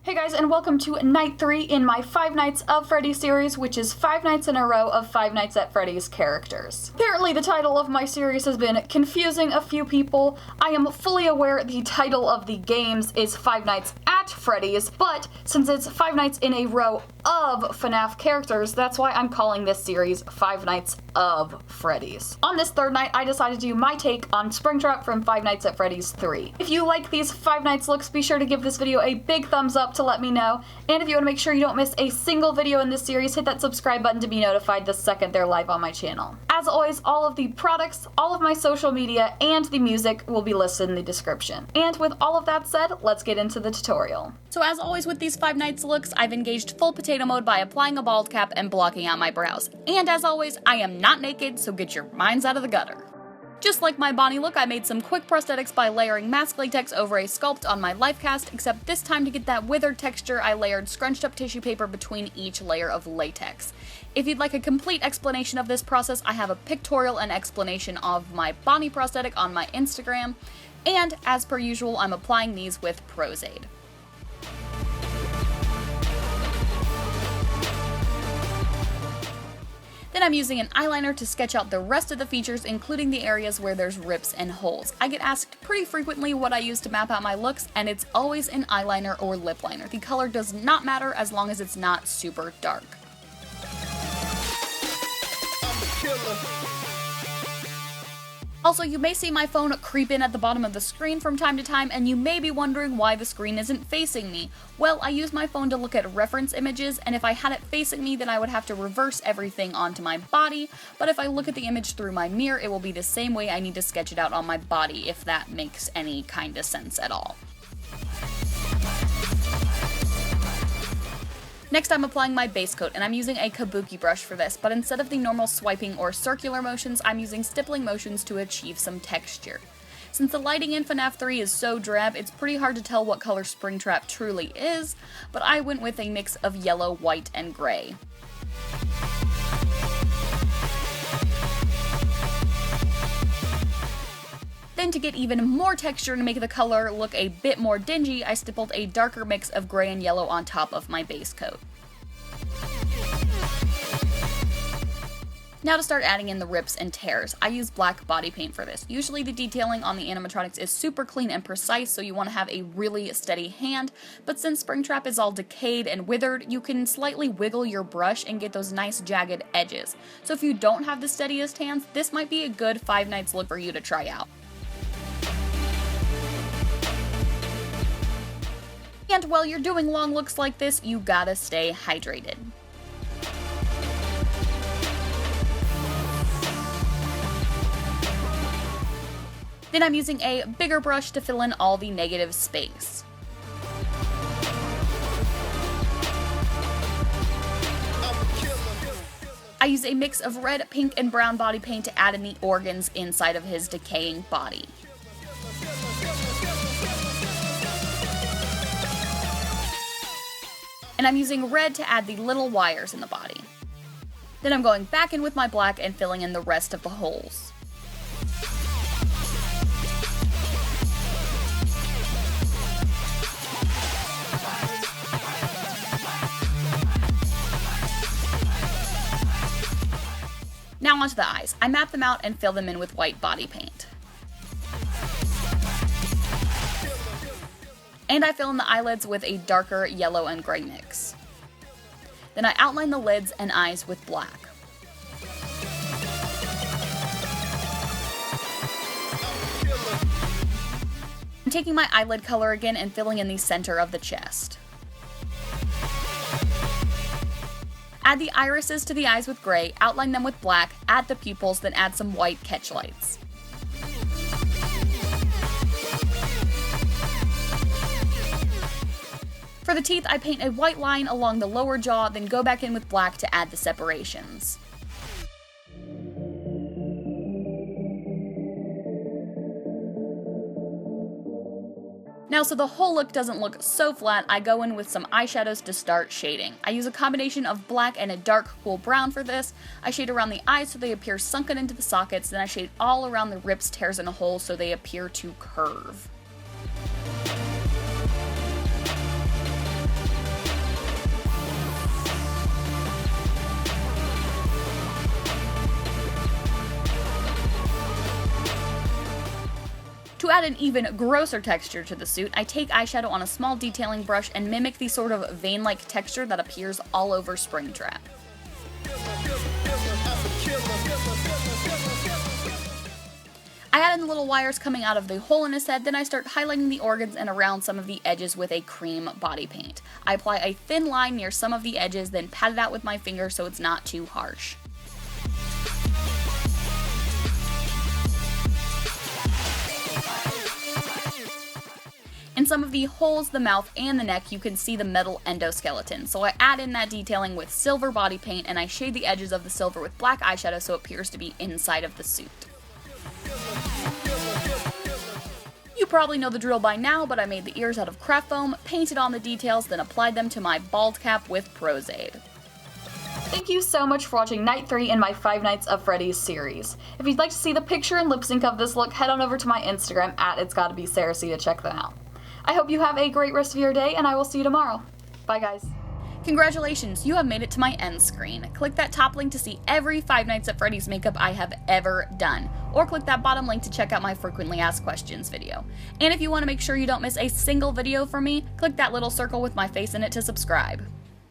Hey guys, and welcome to night 3 in my 5 Nights of Freddy series, which is 5 nights in a row of 5 Nights at Freddy's characters. Apparently the title of my series has been confusing a few people. I am fully aware the title of the games is 5 Nights at Freddy's, but since it's 5 nights in a row of FNAF characters, that's why I'm calling this series 5 Nights of Freddy's. On this third night, I decided to do my take on Springtrap from 5 Nights at Freddy's 3. If you like these 5 Nights looks, be sure to give this video a big thumbs up to let me know, and if you want to make sure you don't miss a single video in this series, hit that subscribe button to be notified the second they're live on my channel. As always, all of the products, all of my social media, and the music will be listed in the description. And with all of that said, let's get into the tutorial. So as always with these 5 Nights looks, I've engaged full potato mode by applying a bald cap and blocking out my brows. And as always, I am not naked, so get your minds out of the gutter. Just like my Bonnie look, I made some quick prosthetics by layering mask latex over a sculpt on my life cast, except this time to get that withered texture, I layered scrunched up tissue paper between each layer of latex. If you'd like a complete explanation of this process, I have a pictorial and explanation of my Bonnie prosthetic on my Instagram, and as per usual, I'm applying these with Prosthetic. Then I'm using an eyeliner to sketch out the rest of the features, including the areas where there's rips and holes. I get asked pretty frequently what I use to map out my looks, and it's always an eyeliner or lip liner. The color does not matter as long as it's not super dark. Also, you may see my phone creep in at the bottom of the screen from time to time, and you may be wondering why the screen isn't facing me. Well, I use my phone to look at reference images, and if I had it facing me, then I would have to reverse everything onto my body, but if I look at the image through my mirror, it will be the same way I need to sketch it out on my body, if that makes any kind of sense at all. Next, I'm applying my base coat, and I'm using a kabuki brush for this, but instead of the normal swiping or circular motions, I'm using stippling motions to achieve some texture. Since the lighting in FNAF 3 is so drab, it's pretty hard to tell what color Springtrap truly is, but I went with a mix of yellow, white, and gray. Then to get even more texture and make the color look a bit more dingy, I stippled a darker mix of gray and yellow on top of my base coat. Now to start adding in the rips and tears. I use black body paint for this. Usually the detailing on the animatronics is super clean and precise, so you want to have a really steady hand, but since Springtrap is all decayed and withered, you can slightly wiggle your brush and get those nice jagged edges. So if you don't have the steadiest hands, this might be a good 5 Nights look for you to try out. And while you're doing long looks like this, you gotta stay hydrated. Then I'm using a bigger brush to fill in all the negative space. I use a mix of red, pink, and brown body paint to add in the organs inside of his decaying body. And I'm using red to add the little wires in the body. Then I'm going back in with my black and filling in the rest of the holes. Now onto the eyes. I map them out and fill them in with white body paint. And I fill in the eyelids with a darker yellow and gray mix. Then I outline the lids and eyes with black. I'm taking my eyelid color again and filling in the center of the chest. Add the irises to the eyes with gray, outline them with black, add the pupils, then add some white catch lights. For the teeth, I paint a white line along the lower jaw, then go back in with black to add the separations. Now, so the whole look doesn't look so flat, I go in with some eyeshadows to start shading. I use a combination of black and a dark cool brown for this. I shade around the eyes so they appear sunken into the sockets, then I shade all around the rips, tears, and holes so they appear to curve. To add an even grosser texture to the suit, I take eyeshadow on a small detailing brush and mimic the sort of vein-like texture that appears all over Springtrap. I add in the little wires coming out of the hole in his head, then I start highlighting the organs and around some of the edges with a cream body paint. I apply a thin line near some of the edges, then pat it out with my finger so it's not too harsh. In some of the holes, the mouth, and the neck, you can see the metal endoskeleton, so I add in that detailing with silver body paint and I shade the edges of the silver with black eyeshadow so it appears to be inside of the suit. You probably know the drill by now, but I made the ears out of craft foam, painted on the details, then applied them to my bald cap with Prosthetic. Thank you so much for watching Night 3 in my 5 Nights of Freddy's series. If you'd like to see the picture and lip sync of this look, head on over to my Instagram at itsgottobesarahc to check them out. I hope you have a great rest of your day, and I will see you tomorrow. Bye, guys. Congratulations, you have made it to my end screen. Click that top link to see every 5 Nights at Freddy's makeup I have ever done, or click that bottom link to check out my frequently asked questions video. And if you want to make sure you don't miss a single video from me, click that little circle with my face in it to subscribe.